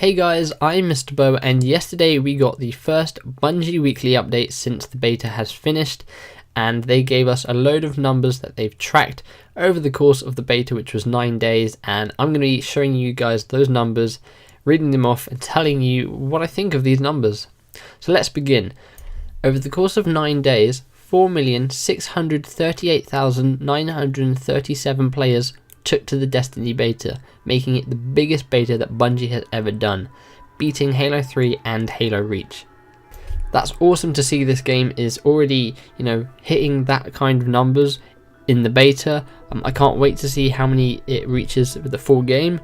Hey guys, I'm MisterBo, and yesterday we got the first Bungie weekly update since the beta has finished, and they gave us a load of numbers that they've tracked over the course of the beta, which was 9 days, and I'm going to be showing you guys those numbers, reading them off and telling you what I think of these numbers. So let's begin. Over the course of 9 days, 4,638,937 players took to the Destiny beta, making it the biggest beta that Bungie has ever done, beating Halo 3 and Halo Reach. That's awesome to see. This game is already, hitting that kind of numbers in the beta. I can't wait to see how many it reaches with the full game.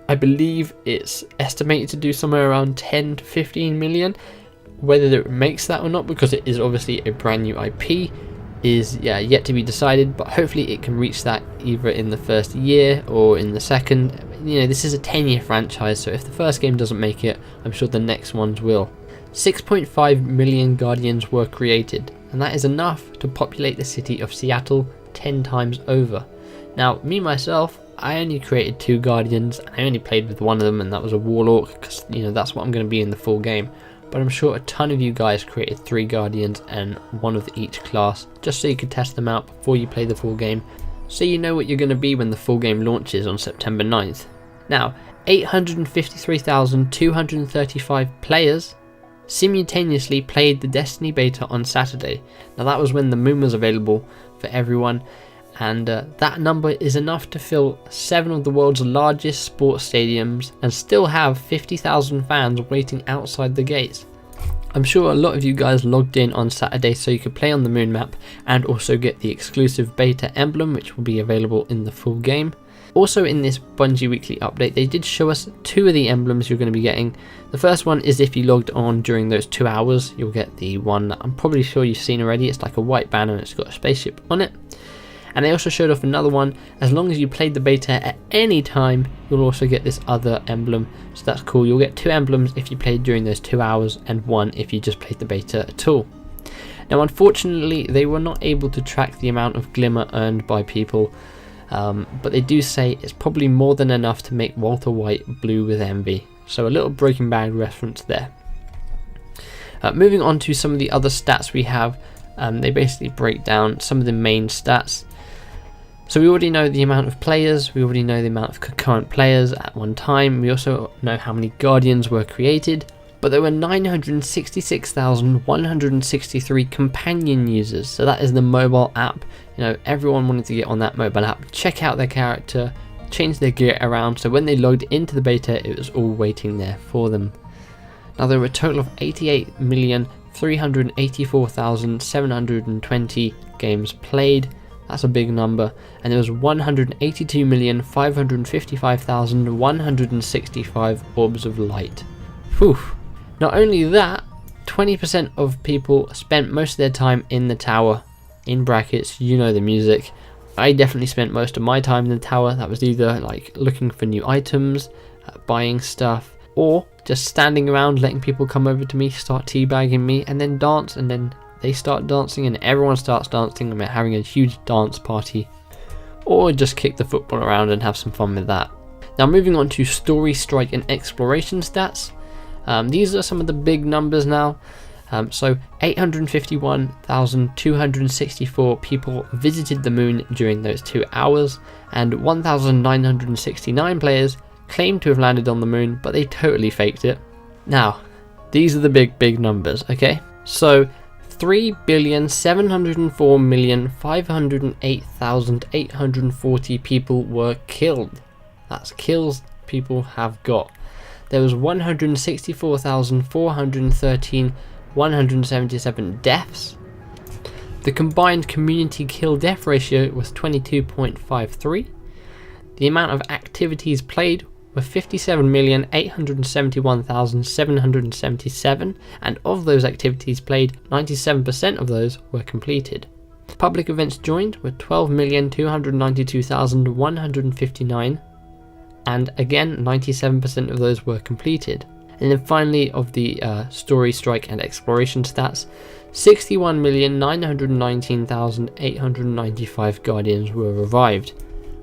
I believe it's estimated to do somewhere around 10 to 15 million. Whether it makes that or not, because it is obviously a brand new IP, is yet to be decided, but hopefully it can reach that either in the first year or in the second. This is a 10-year franchise, so if the first game doesn't make it, I'm sure the next ones will. 6.5 million Guardians were created, and that is enough to populate the city of Seattle 10 times over. Now, me myself, I only created 2 Guardians, and I only played with one of them, and that was a Warlock, because that's what I'm going to be in the full game. But I'm sure a ton of you guys created 3 Guardians and 1 of each class, just so you could test them out before you play the full game, so you know what you're going to be when the full game launches on September 9th. Now, 853,235 players simultaneously played the Destiny beta on Saturday. Now that was when the moon was available for everyone, and that number is enough to fill 7 of the world's largest sports stadiums and still have 50,000 fans waiting outside the gates. I'm sure a lot of you guys logged in on Saturday so you could play on the moon map and also get the exclusive beta emblem, which will be available in the full game. Also in this Bungie weekly update, they did show us 2 of the emblems you're going to be getting. The first one is if you logged on during those 2 hours, you'll get the one that I'm probably sure you've seen already. It's like a white banner and it's got a spaceship on it. And they also showed off another one. As long as you played the beta at any time, you'll also get this other emblem. So that's cool. You'll get 2 emblems if you played during those 2 hours, and 1 if you just played the beta at all. Now, unfortunately, they were not able to track the amount of glimmer earned by people, but they do say it's probably more than enough to make Walter White blue with envy. So a little Breaking Bad reference there. Moving on to some of the other stats we have, they basically break down some of the main stats. So we already know the amount of players, we already know the amount of concurrent players at one time, we also know how many Guardians were created, but there were 966,163 companion users. So that is the mobile app. Everyone wanted to get on that mobile app, check out their character, change their gear around, so when they logged into the beta it was all waiting there for them. Now there were a total of 88,384,720 games played. That's a big number, and there was 182,555,165 orbs of light. Whew. Not only that, 20% of people spent most of their time in the tower, in brackets, the music. I definitely spent most of my time in the tower. That was either like looking for new items, buying stuff, or just standing around letting people come over to me, start teabagging me, and then dance, and then they start dancing and everyone starts dancing and we're having a huge dance party. Or just kick the football around and have some fun with that. Now moving on to story, strike and exploration stats. These are some of the big numbers now. So 851,264 people visited the moon during those 2 hours, and 1,969 players claimed to have landed on the moon, but they totally faked it. Now, these are the big numbers, okay? So 3,704,508,840 people were killed. That's kills people have got. There was 164,413 177 deaths. The combined community kill-death ratio was 22.53. The amount of activities played were 57,871,777, and of those activities played, 97% of those were completed. Public events joined were 12,292,159, and again 97% of those were completed. And then finally, of the story, strike and exploration stats, 61,919,895 Guardians were revived.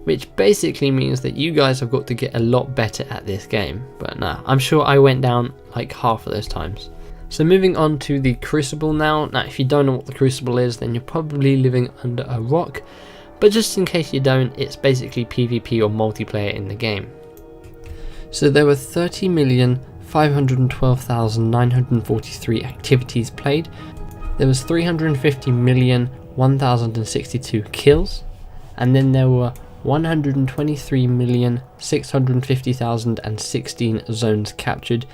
which basically means that you guys have got to get a lot better at this game. But nah, I'm sure I went down like half of those times. So moving on to the Crucible now. Now, if you don't know what the Crucible is, then you're probably living under a rock. But just in case you don't, it's basically PvP or multiplayer in the game. So there were 30,512,943 activities played. There was 350,001,062 kills. And then there were 123,650,016 zones captured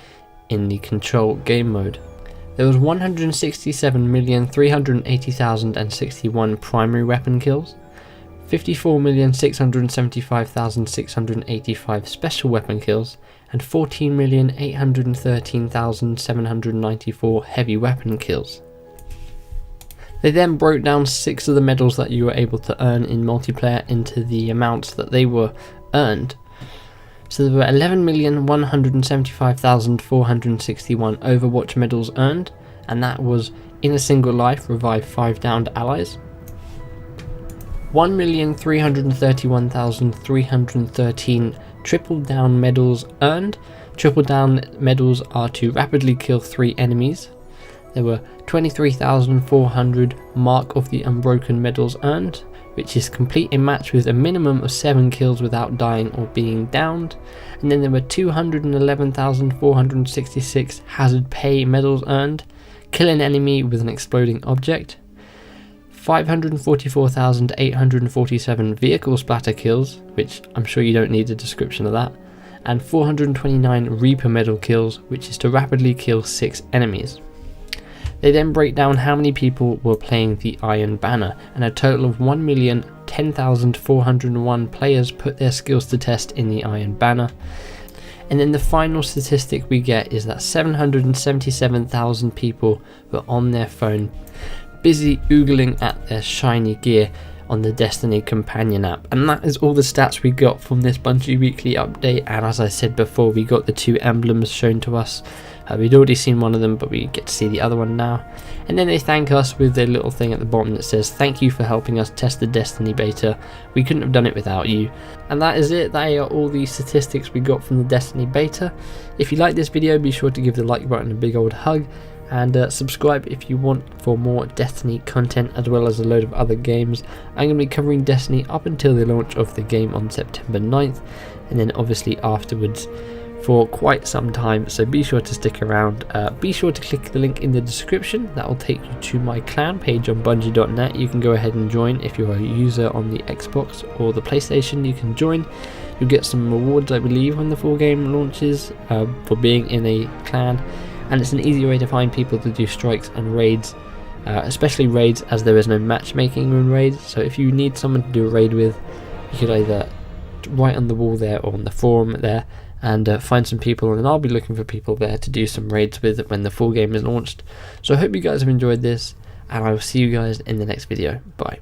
in the control game mode. There was 167,380,061 primary weapon kills, 54,675,685 special weapon kills, and 14,813,794 heavy weapon kills. They then broke down 6 of the medals that you were able to earn in multiplayer into the amounts that they were earned. So there were 11,175,461 Overwatch medals earned, and that was in a single life, revive 5 downed allies. 1,331,313 triple down medals earned. Triple down medals are to rapidly kill 3 enemies. There were 23,400 Mark of the Unbroken medals earned, which is complete a match with a minimum of 7 kills without dying or being downed. And then there were 211,466 Hazard Pay medals earned, kill an enemy with an exploding object, 544,847 vehicle splatter kills, which I'm sure you don't need a description of that, and 429 Reaper medal kills, which is to rapidly kill 6 enemies. They then break down how many people were playing the Iron Banner, and a total of 1,010,401 players put their skills to test in the Iron Banner. And then the final statistic we get is that 777,000 people were on their phone, busy oogling at their shiny gear on the Destiny companion app. And that is all the stats we got from this Bungie weekly update. And as I said before, we got the 2 emblems shown to us. We'd already seen one of them, but we get to see the other one now. And then they thank us with their little thing at the bottom that says, "Thank you for helping us test the Destiny beta. We couldn't have done it without you." And that is it. They are all the statistics we got from the Destiny beta. If you like this video, be sure to give the like button a big old hug. And subscribe if you want for more Destiny content, as well as a load of other games. I'm going to be covering Destiny up until the launch of the game on September 9th, and then obviously afterwards for quite some time, so be sure to stick around. Be sure to click the link in the description. That will take you to my clan page on Bungie.net. You can go ahead and join. If you're a user on the Xbox or the PlayStation, you can join. You'll get some rewards, I believe, when the full game launches for being in a clan. And it's an easy way to find people to do strikes and raids, especially raids, as there is no matchmaking in raids. So if you need someone to do a raid with, you could either write on the wall there or on the forum there and find some people, and I'll be looking for people there to do some raids with when the full game is launched. So I hope you guys have enjoyed this, and I will see you guys in the next video. Bye.